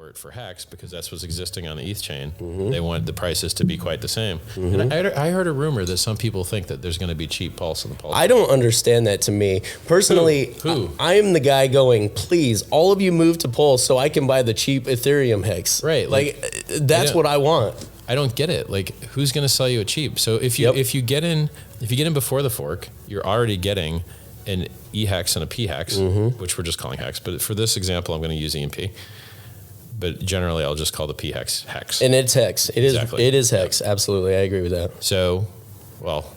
support for Hex because that's what's existing on the ETH chain. They want the prices to be quite the same. And I heard a rumor that some people think that there's going to be cheap Pulse on the Pulse. I don't understand that to me. Personally, Who? I am the guy going, please, all of you move to Pulse so I can buy the cheap Ethereum Hex. Right. Like that's what I want. I don't get it. Like, who's going to sell you a cheap? So if you get in before the fork, you're already getting an E-Hex and a P-Hex, which we're just calling Hex. But for this example, I'm going to use EMP. But generally, I'll just call the P-Hex Hex. And it's Hex. Exactly. It is Hex. Absolutely. I agree with that. So, well,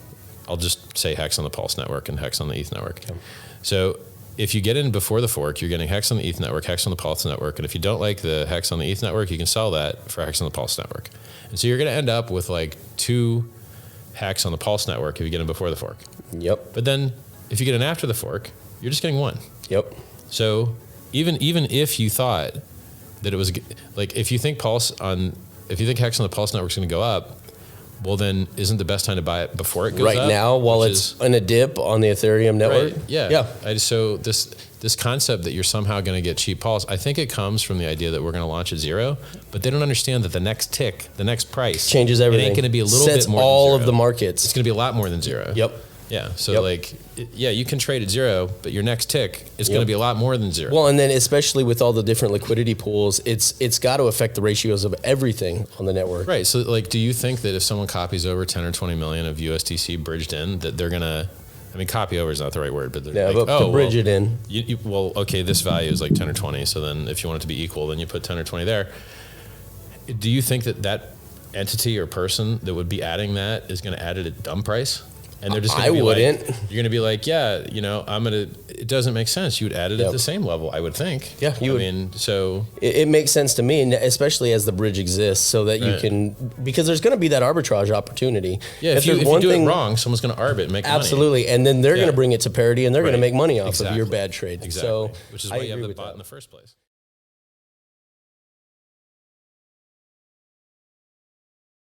I'll just say Hex on the Pulse network and Hex on the ETH network. Okay. So if you get in before the fork, you're getting Hex on the ETH network, Hex on the Pulse network. And if you don't like the Hex on the ETH network, you can sell that for Hex on the Pulse network. And so you're going to end up with like 2 Hex on the Pulse network if you get in before the fork. Yep. But then if you get in after the fork, you're just getting 1. Yep. So even if you thought that it was like, if you think Hex on the Pulse network is going to go up, well then isn't the best time to buy it before it goes up? Right now, while it's in a dip on the Ethereum network? Right, yeah. So this concept that you're somehow going to get cheap Pulse, I think it comes from the idea that we're going to launch at 0, but they don't understand that the next tick, the next price changes everything. It ain't going to be a little Sets bit more all than 0. of the markets. It's going to be a lot more than 0. Yep. Yeah. So you can trade at 0, but your next tick is going to be a lot more than 0. Well, and then especially with all the different liquidity pools, it's got to affect the ratios of everything on the network. Right. So like, do you think that if someone copies over 10 or 20 million of USDC bridged in, that they're going to, I mean, copy over is not the right word, but they're to bridge it in. Okay, this value is like 10 or 20. So then if you want it to be equal, then you put 10 or 20 there. Do you think that entity or person that would be adding that is going to add it at dumb price? And they're just going to be wouldn't. Like, you're going to be like, yeah, it doesn't make sense. You would add it at the same level, I would think. Yeah, you would. I mean, so. It makes sense to me, and especially as the bridge exists, so that you can, because there's going to be that arbitrage opportunity. Yeah, if you do it wrong, someone's going to arb it and make money. Absolutely, and then they're going to bring it to parity, and they're going to make money off of Exactly. your bad trade. Exactly. So which is why you have the bot in the first place.